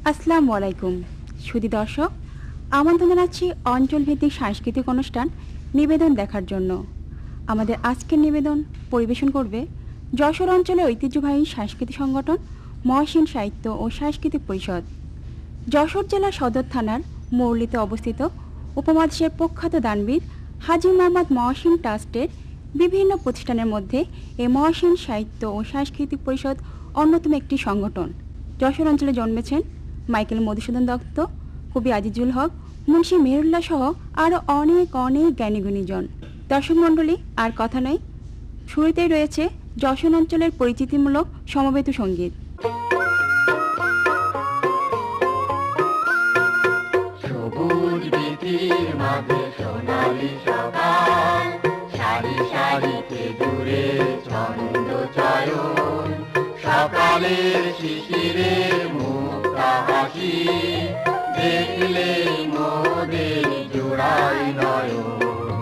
আসসালামু আলাইকুম সুধী দর্শক, আমন্ত্রণ জানাচ্ছি অঞ্চলভিত্তিক সাংস্কৃতিক অনুষ্ঠান নিবেদন দেখার জন্য। আমাদের আজকের নিবেদন পরিবেশন করবে যশোর অঞ্চলের ঐতিহ্যবাহী সাংস্কৃতিক সংগঠন মহসিন সাহিত্য ও সাংস্কৃতিক পরিষদ। যশোর জেলা সদর থানার মৌলিতে অবস্থিত উপমহাদেশের প্রখ্যাত দানবীর হাজী মোহাম্মদ মহসিন ট্রাস্টের বিভিন্ন প্রতিষ্ঠানের মধ্যে এই মহসিন সাহিত্য ও সাংস্কৃতিক পরিষদ অন্যতম একটি সংগঠন। যশোর অঞ্চলে জন্মেছেন মাইকেল মধুসূদন দত্ত, কবি আজিজুল হক, মুন্সী মেহেরুল্লাহ সহ আরও অনেক অনেক জ্ঞানীগুণীজন। দর্শক মণ্ডলী, আর কথা নয়, শুরুতেই রয়েছে যশোর অঞ্চলের পরিচিতিমূলক সমবেত সঙ্গীত। সবুজ বীথির মাঝে সোনালি সকাল, সারি সারি খেজুরে ছন্দ চয়ন, সকালের শিশিরে মুক্তা হাসি, দেখলে মোদের জোড়াই নয়ন।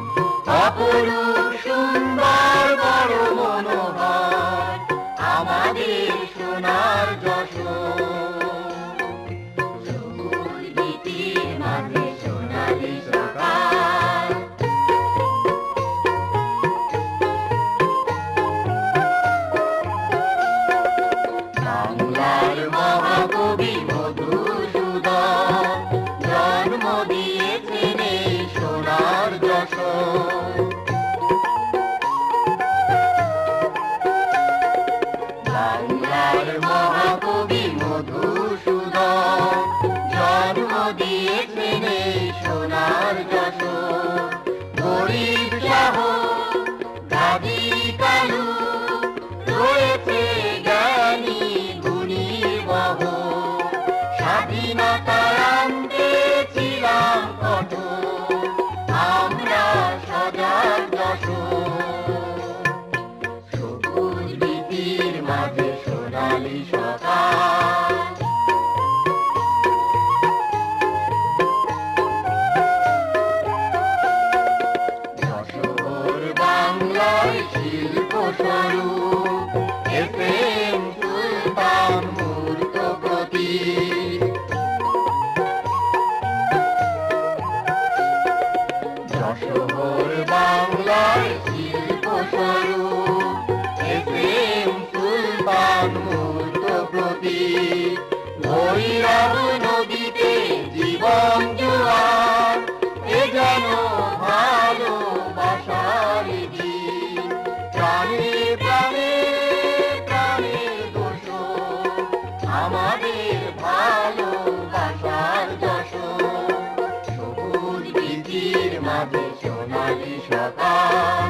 অপরূপ সুন্দর বড় মনোহর আমাদের সোনার যশোর। সবুজ বীথির মাঝে সোনালি সকাল, বাংলার মহাকবি মধুসূদন জন্ম দিয়েছেন এই সোনার যশোর। বাংলার মহাকবি মধুসূদন জন্ম দিয়েছেন এই সোনার যশোর। গরিব শাহ দাদি কালু রয়েছে জ্ঞানী গুণী বহ, স্বাধীনতার আনতে ছিলাম কঠোর, আমরা সজাগ যশোর। সবুজ বীথির মাঝে সোনালি সকাল, যশোর বাংলার শিল্প স্বরূপ, এফএম সুলতান মূর্ত প্রতীক। যশোর বাংলার শিল্প স্বরূপ, এফএম সুলতান মূর্ত প্রতীক। ভৈরব নদীতে জীবন জোয়ার, এ যেন ভালোবাসার দিন। প্রাণে প্রাণে প্রাণে দোষর আমাদের ভালোবাসার যশোর। সবুজ বীথির মাঝে সোনালি সকাল,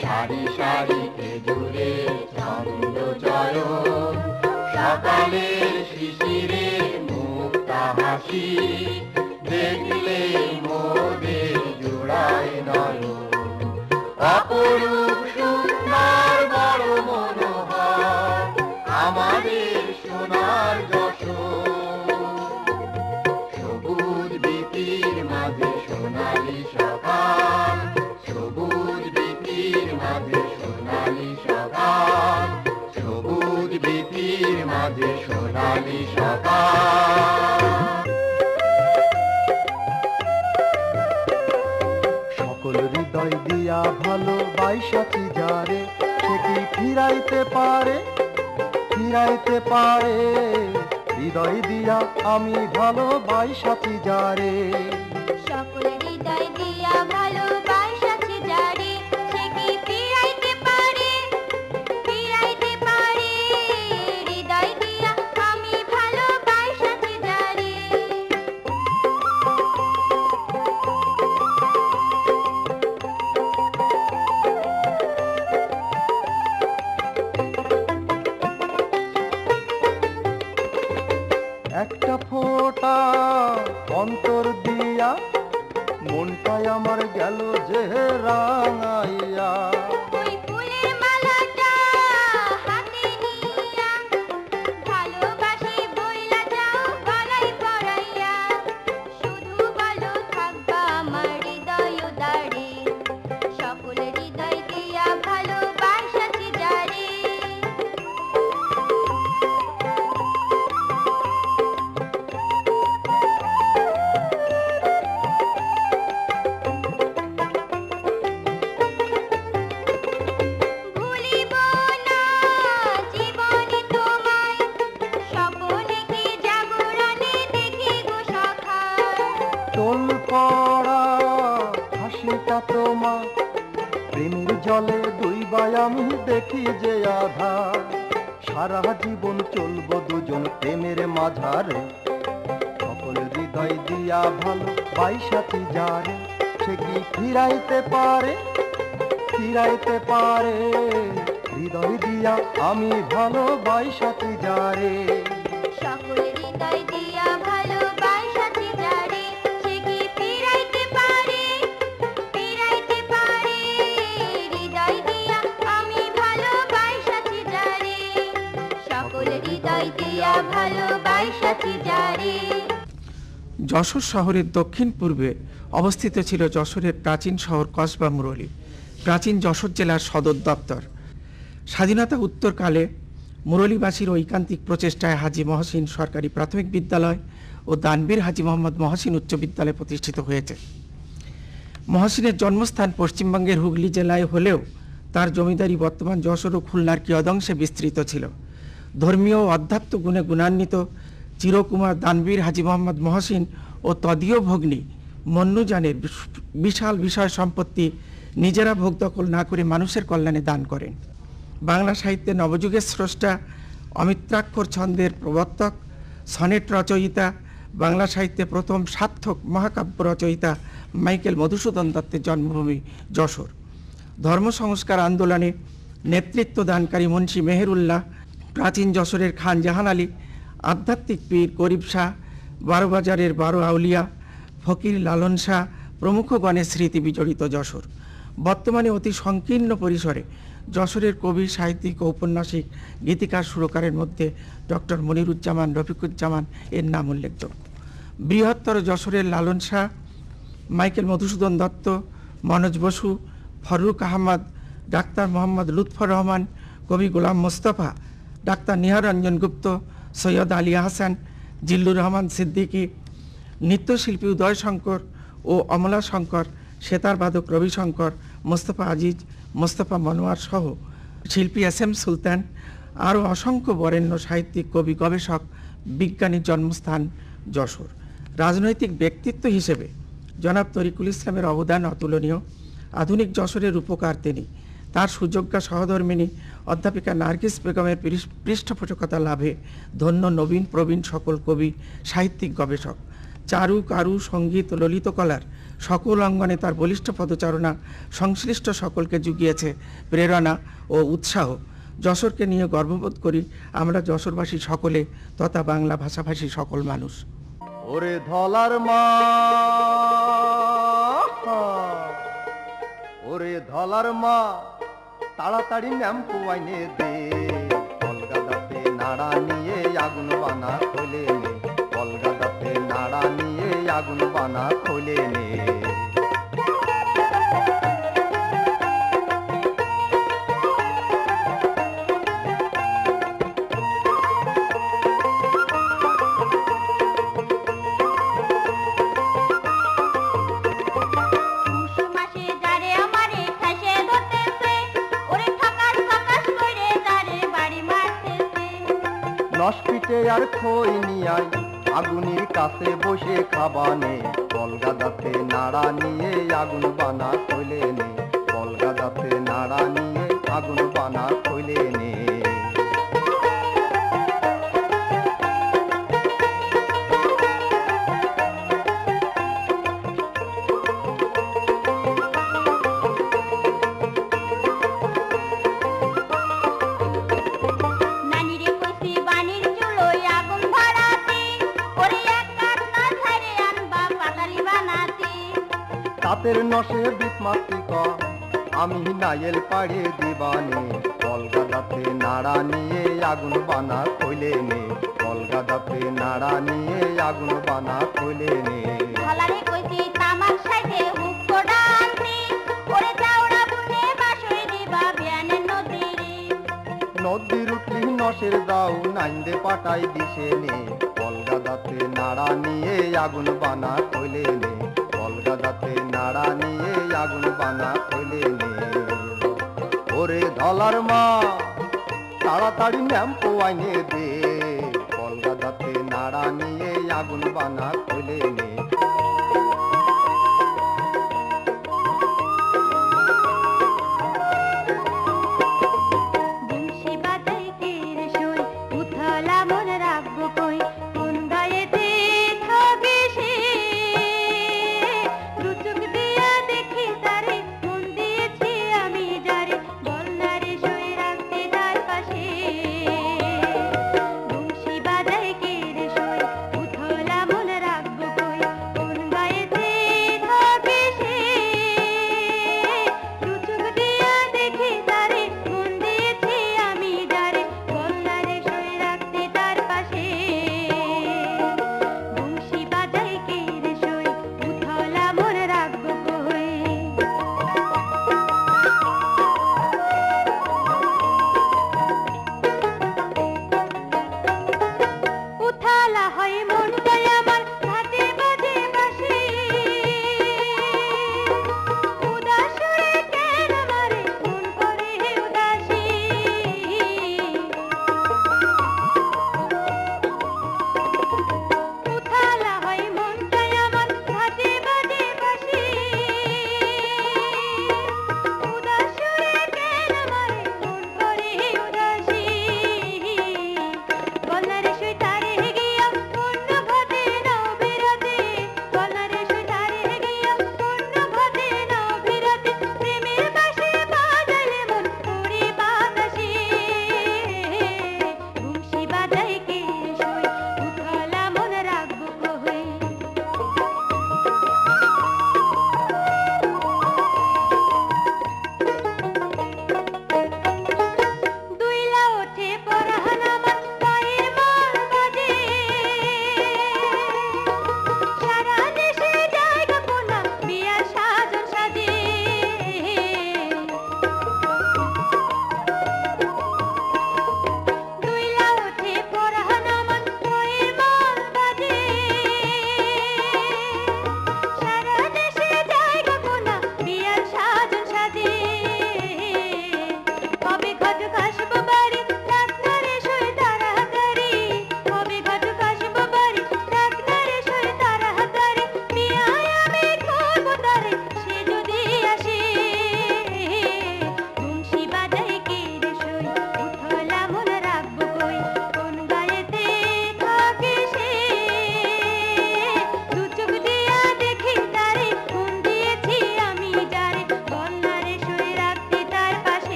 সারি সারি খেজুরে ছন্দ চয়ন, সকালের শিশিরে মুক্তা হাসি, দেখলে মোদের জোড়ায় নয়ন। অপরূপ সুন্দর বড় মনোহর আমাদের সোনার যশোর। সবুজ বীথির মাঝে সোনালি সকাল, সবুজ বীথির মাঝে সোনালি সকাল, সবুজ বীথির মাঝে সোনালি সকাল। সকল হৃদয় দিয়া ভালোবাসাছি যারে, সে কি ফিরাইতে পারে, ফিরাইতে পারে। হৃদয় দিয়া আমি ভালোবাসাছি যারে, সকল হৃদয় দিয়া ভালোবাসাছি যারে, সে কি ফিরাইতে পারে, ফিরাইতে পারে। হৃদয় দিয়া আমি ভালোবাসাছি যারে। একটা ফোঁটা অন্তর দিয়া মনটাই আমার গেল যে রাঙাইয়া। ওই ফুলের মালাটা হাতে নিয়া, ভালোবাসি বইলা যাও গলায় পরাইয়া। শুধু বলো থাকবা আমার হৃদয় উদারে, সকল হৃদয় দিয়া ভালোবাসাছি যারে। টোল পড়া হাসিটা তোমার প্রেমের জলে ডুইবাই আমি দেখি যে আধা সারা জীবন চলবো দুজন প্রেমের মাঝারে সকল হৃদয় দিয়া ভালো বাইসাথী যারে সে কি ফিরাইতে পারে হৃদয় দিয়া আমি ভালো বাইসাথী যারে সকল হৃদয় দিয়া ভালোবাসাতে যারে সে কি ফিরাইতে পারে হৃদয় দিয়া আমি ভালোবাসাতে যারে সকল হৃদয় দিয়া ভালোবাসাতে যারে। যশোর শহরের দক্ষিণ পূর্বে অবস্থিত ছিল যশোরের প্রাচীন শহর কসবা মুরলী, প্রাচীন যশোর জেলার সদর দপ্তর। স্বাধীনতা উত্তরকালে মুরলীবাসীর ঐকান্তিক প্রচেষ্টায় হাজী মহসিন সরকারি প্রাথমিক বিদ্যালয় ও দানবীর হাজী মোহাম্মদ মহসিন উচ্চ বিদ্যালয় প্রতিষ্ঠিত হয়েছে। মহসিনের জন্মস্থান পশ্চিমবঙ্গের হুগলি জেলায় হলেও তার জমিদারি বর্তমান যশোর ও খুলনার কিয়দংশে বিস্তৃত ছিল। ধর্মীয় ও অধ্যাত্ম গুণে গুণান্বিত চিরকুমার দানবীর হাজী মোহাম্মদ মহসিন ও তদীয় ভগ্নী মন্নুজানের বিশাল বিষয় সম্পত্তি নিজেরা ভোগ দখল না করে মানুষের কল্যাণে দান করেন। বাংলা সাহিত্যে নবযুগের স্রষ্টা, অমিত্রাক্ষর ছন্দের প্রবর্তক, সনেট রচয়িতা, বাংলা সাহিত্যে প্রথম সার্থক মহাকাব্য রচয়িতা মাইকেল মধুসূদন দত্তের জন্মভূমি যশোর। ধর্ম সংস্কার আন্দোলনে নেতৃত্ব দানকারী মুন্সি মেহেরুল্লাহ, প্রাচীন যশোরের খান জাহান আলী, আধ্যাত্মিক পীর গরিব শাহ, বারোবাজারের বারো আউলিয়া, ফকির লালন শাহ প্রমুখগণের স্মৃতি বিজড়িত যশোর। বর্তমানে অতি সংকীর্ণ পরিসরে যশোরের কবি, সাহিত্যিক ও ঔপন্যাসিক, গীতিকার, সুরকারের মধ্যে ডক্টর মনিরুজ্জামান, রফিকুজ্জামান এর নাম উল্লেখযোগ্য। বৃহত্তর যশোরের লালন শাহ, মাইকেল মধুসূদন দত্ত, মনোজ বসু, ফররুক আহমদ, ডাক্তার মোহাম্মদ লুৎফর রহমান, কবি গোলাম মোস্তফা, ডাক্তার নিহারঞ্জন গুপ্ত, সৈয়দ আলী হাসান, জিল্লুর রহমান সিদ্দিকী, নৃত্যশিল্পী উদয় শঙ্কর ও অমলা শঙ্কর, সেতারবাদক রবিশঙ্কর, মোস্তফা আজিজ, মোস্তফা মনোয়ার সহ শিল্পী এস এম সুলতান, আরও অসংখ্য বরেণ্য সাহিত্যিক, কবি, গবেষক, বিজ্ঞানীর জন্মস্থান যশোর। রাজনৈতিক ব্যক্তিত্ব হিসেবে জনাব তরিকুল ইসলামের অবদান অতুলনীয়। আধুনিক যশোরের উপকার তিনি। তার সুযোগ্যা সহধর্মিণী অধ্যাপিকা নার্গিস বেগমের পৃষ্ঠপোষকতা লাভে ধন্য নবীন প্রবীণ সকল কবি, সাহিত্যিক, গবেষক। চারু, কারু, সঙ্গীত, ললিতকলার সকল অঙ্গনে তার বলিষ্ঠ পদচারণা সংশ্লিষ্ট সকলকে জুগিয়েছে প্রেরণা ও উৎসাহ। যশোরকে নিয়ে গর্ববোধ করি আমরা যশোরবাসী সকলে তথা বাংলা ভাষাভাষী সকল মানুষ। ওরে ধলার মা, ওরে ধলার মা, তাড়াতাড়ি ন্যাম্পু আইনে দে, কলকাতাতে নাড়া নিয়ে আগুন বানা খোলে নে, কলকাতাতে নাড়া নিয়ে আগুন বানা খোলে নে। নসপিটে আর খই নিয়াই আগুনের কাছে বসে খাবানে, কলকাতাতে নাড়া নিয়ে আগুন বানা খোলে নে, কলকাতাতে নাড়া নিয়ে আগুন বানা খোলে নে। তাতের নশে বিপমাতিক আমি নাইয়েল পাড়ে দিবানে, কলকাতাতে নাড়া নিয়ে আগুন বানা খোলে নে, কলকাতাতে নাড়া নিয়ে আগুন বানা খোলে নে। নদীর উঠলি নশের দাও নাইন্দে পাটাই দিছে নে, কলকাতাতে নাড়া নিয়ে আগুন বানা খোলে নে, কলকাতাতে নাড়া নিয়ে আগুন বানা খোলে নে। ওরে ধলার মা, তাড়াতাড়ি ন্যাম্পো আইনে দে, কলকাতাতে নাড়া নিয়ে আগুন বানা খোলে নে।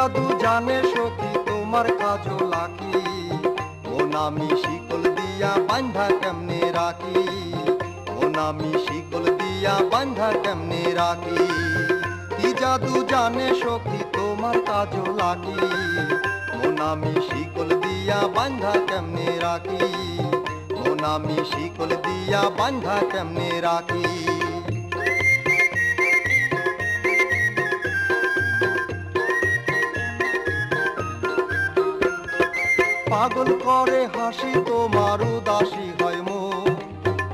জাদু জানে সখী তোমার কাজল আঁকি, মন আমি শিকল দিয়া বান্ধা কেমনে রাখি, মন আমি শিকল দিয়া বান্ধা কেমনে রাখি। কি জাদু জানে সখী তোমার কাজল আঁকি, মন আমি শিকল দিয়া বান্ধা কেমনে রাখি, মন আমি শিকল দিয়া বান্ধা কেমনে রাখি। পাগল করে হাসি তোমার উদাসী হয় মন,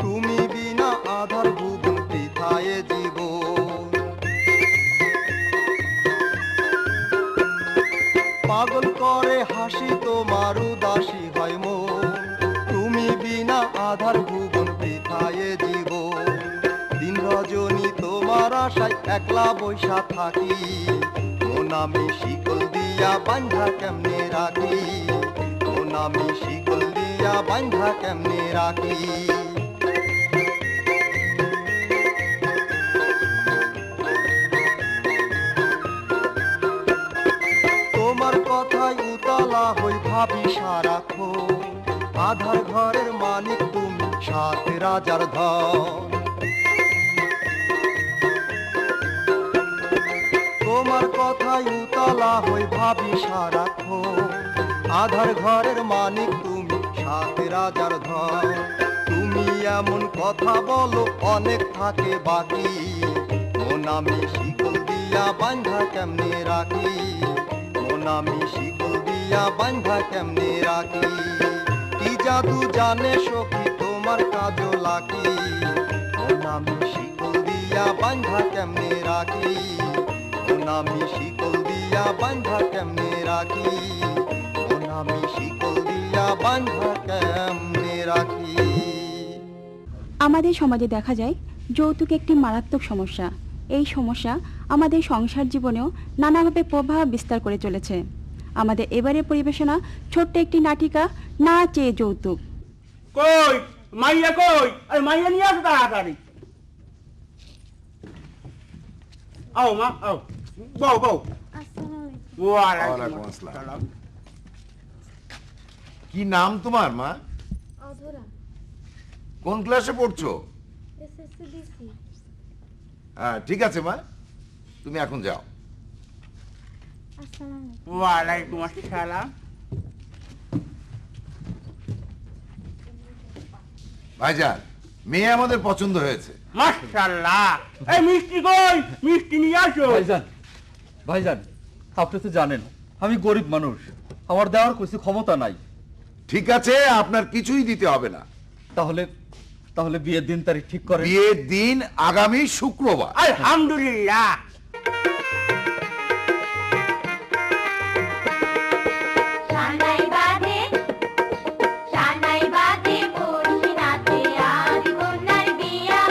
তুমি বিনা আধার ভুবন বৃথায় জীবন। পাগল করে হাসি তোমার উদাসী হয় মন, তুমি বিনা আধার ভুবন বৃথায় জীবন। দিন রজনী তোমার আশায় একলা বৈশা থাকি, মন আমি শিকল দিয়া বান্ধা কেমনে রাখি, মন আমি শিকল দিয়া বান্ধা কেমনে রাখি। তোমার কথায় উতলা হই ভাবি সারাক্ষণ, আধার ঘরের মালিক তুমি সাত রাজার ধন। তোমার কথায় উতলা হই ভাবি সারাক্ষণ, আধার ঘরের মালিক তুমি সাত রাজার ধন। তুমি এমন কথা বলো অনেক থাকে বাকি, মন আমি শিকল দিয়া বান্ধা কেমনে রাখি, মন আমি শিকল দিয়া বান্ধা কেমনে রাখি। কি জাদু জানে সখী তোমার কাজল আঁকি, মন আমি শিকল দিয়া বান্ধা কেমনে রাখি, মন আমি শিকল দিয়া বান্ধা কেমনে রাখি, মন আমি শিকল দিয়া বান্ধা কেমনে রাখি। আমাদের সমাজে দেখা যায় যৌতুক একটি মারাত্মক সমস্যা। এই সমস্যা আমাদের সংসার জীবনেও নানাভাবে প্রভাব বিস্তার করে চলেছে। আমাদের এবারের পরিবেশনা ছোট্ট একটি নাটিকা, না চেয়ে যৌতুক। কই মাইয়া কই? আরে মাইয়া নিয়ে আসো তাড়াতাড়ি। আও মা আও, বউ বউ। ওয়ালাইকুম আসসালাম। কি নাম তোমার মা? অধরা, কোন ক্লাসে পড়ছো? এসএসসি। হ্যাঁ ঠিক আছে মা, তুমি এখন যাও। আসসালামু আলাইকুম। ওয়ালাইকুম আসসালাম। ভাইজান, মেয়ে আমাদের পছন্দ হয়েছে। মাশাআল্লাহ। এই মিষ্টি কই? মিষ্টি নিয়ে আসো। ভাইজান, ভাইজান, আপনি তো জানেন আমি গরিব মানুষ, আমার দেওয়ার কিছু ক্ষমতা নাই। ঠিক আছে, আপনার কিছুই দিতে হবে না। তাহলে তাহলে বিয়ের দিন তারিখ ঠিক করে। বিয়ের দিন আগামী শুক্রবার। আলহামদুলিল্লাহ। শানাই বাদে, শানাই বাদে বর্ষিনাতে আজ কন্যার বিয়া,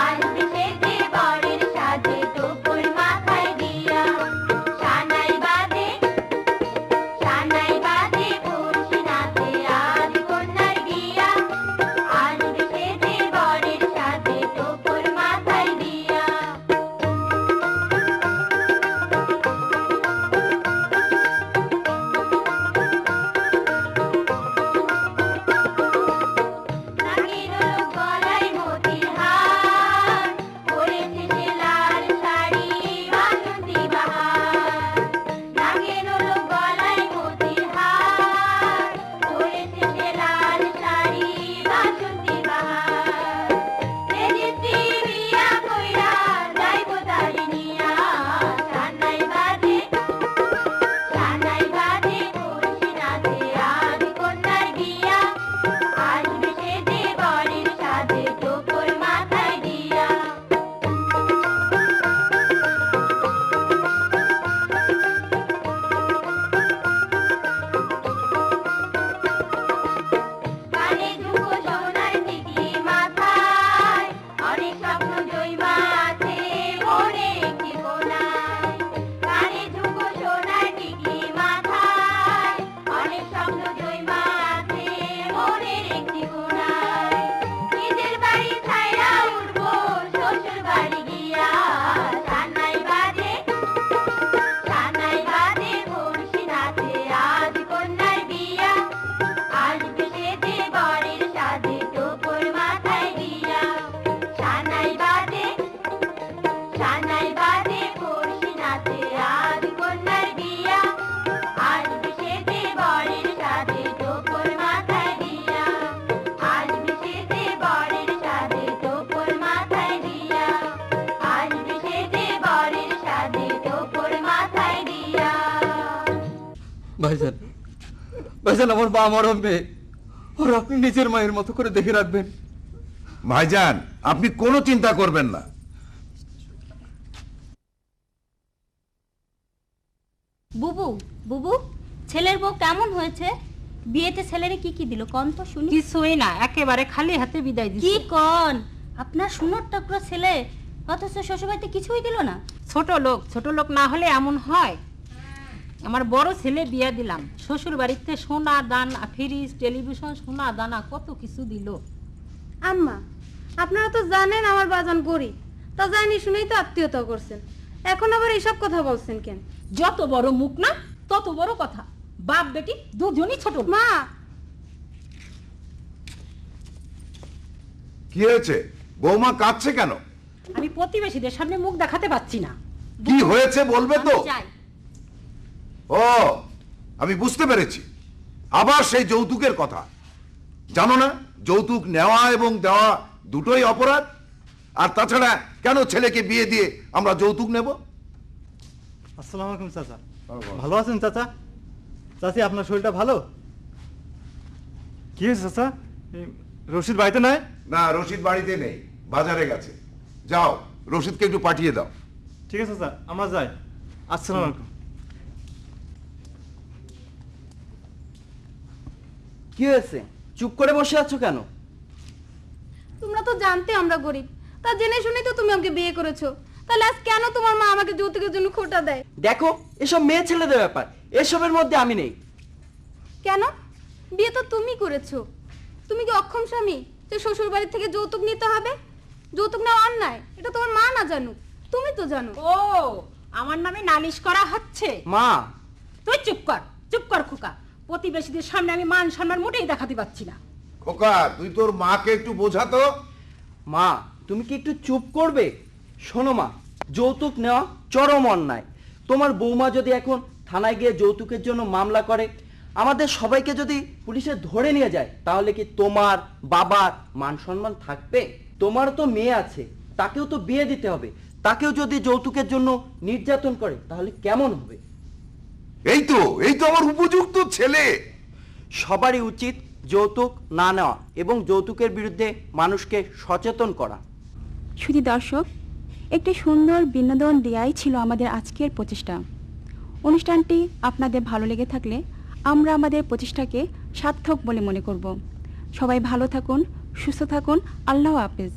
আসবে সেজে বরের সাজে টোপর মাথায় দিয়া। শানাই বাদে, শানাই বাদে বর্ষিনাতে আজ কন্যার বিয়া, আসবে সেজে বরের সাজে টোপর মাথায় দিয়া। ভাইজান, ভাইজান, আমার মা মরম মেয়ে, ওর আপনি নিজের মায়ের মতো করে দেখে রাখবেন। ভাইজান, আপনি কোনো চিন্তা করবেন না। বুবু, বুবু, ছেলের বউ কেমন হয়েছে? বিয়েতে ছেলেরে কি কি দিল কন তো শুনি। কিছুই না, একেবারে খালি হাতে বিদায় কি দিছি। কন? আপনার সুন্দর টাকরা ছেলে, অথচ শ্বশুরবাড়িতে কিছুই দিল না। ছোট লোক না হলে এমন হয়? আমার বড় ছেলে বিয়া দিলাম, শ্বশুর বাড়িতে সোনা দানা, ফ্রিজ, টেলিভিশন, সোনা দানা কত কিছু দিল। আম্মা, আপনারা তো জানেন আমার বাজান গরিব, তা জানি শুনেই তো আত্মীয়তা করছেন, এখন আবার এইসব কথা বলছেন কেন? যত বড় মুখ না তত বড় কথা। বাপ বেটি দুজনই ছোট। মা, কি হয়েছে? বৌমা কাঁদছে কেন? আমি প্রতিবেশীদের সামনে মুখ দেখাতে পাচ্ছি না। কি হয়েছে বলবে তো? আমি চাই। ও, আমি বুঝতে পেরেছি, আবার সেই যৌতুকের কথা। জানো না, যৌতুক নেওয়া এবং দেওয়া দুটোই অপরাধ। আর তাছাড়া কেন ছেলেকে বিয়ে দিয়ে আমরা যৌতুক নেব? আসসালামু আলাইকুম চাচা। ভালো আছেন চাচা? চাচি, আপনার শরীরটা ভালো? কি হয়েছে চাচা? এই রশিদ বাড়িতে নাই? না, রশিদ বাড়িতে নেই, বাজারে গেছে। যাও, রশিদকে একটু পাঠিয়ে দাও। ঠিক আছে চাচা, আমরা যাই। আসসালামু আলাইকুম। কি হয়েছে? চুপ করে বসে আছো কেন? তোমরা তো জানতে আমরা গরিব, তা জেনে শুনেই তো তুমি আমাকে বিয়ে করেছো, তাহলে আজ কেন তোমার মা আমাকে যৌতুকের জন্য খোটা দেয়? দেখো, এসব মেয়ে ছেলেদের ব্যাপার, এসবের মধ্যে আমি নেই। কেন? বিয়ে তো তুমি করেছো। তুমি কি অক্ষম স্বামী যে শ্বশুর বাড়ি থেকে যৌতুক নিতে হবে? যৌতুক নেওয়া অন্যায়, এটা তোমার মা না জানুক, তুমি তো জানো। ও, আমার নামে নালিশ করা হচ্ছে? মা, তুই চুপ কর খোকা। প্রতিবেশীদের সামনে আমি মান সম্মান মোটেই দেখাতে পাচ্ছি না। খোকা, তুই তোর মাকে একটু বোঝাতো। মা, তুমি কি একটু চুপ করবে? শোনো মা, যৌতুক নেওয়া চরম অন্যায়। তোমার বৌমা যদি এখন থানায় গিয়ে যৌতুকের জন্য মামলা করে, আমাদের সবাইকে যদি পুলিশে ধরে নিয়ে যায়, তাহলে কি তোমার বাবার মান সম্মান থাকবে? তোমার তো মেয়ে আছে, তাকেও তো বিয়ে দিতে হবে। তাকেও যদি যৌতুকের জন্য নির্যাতন করে, তাহলে কেমন হবে? এই তো আমার উপযুক্ত ছেলে। সবারই উচিত যৌতুক না নেওয়া এবং যৌতুকের বিরুদ্ধে মানুষকে সচেতন করা। শুধু দর্শক, একটি সুন্দর বিনোদন দেয়াই ছিল আমাদের আজকের প্রচেষ্টা। অনুষ্ঠানটি আপনাদের ভালো লেগে থাকলে আমরা আমাদের প্রচেষ্টাকে সার্থক বলে মনে করব। সবাই ভালো থাকুন, সুস্থ থাকুন। আল্লাহ হাফেজ।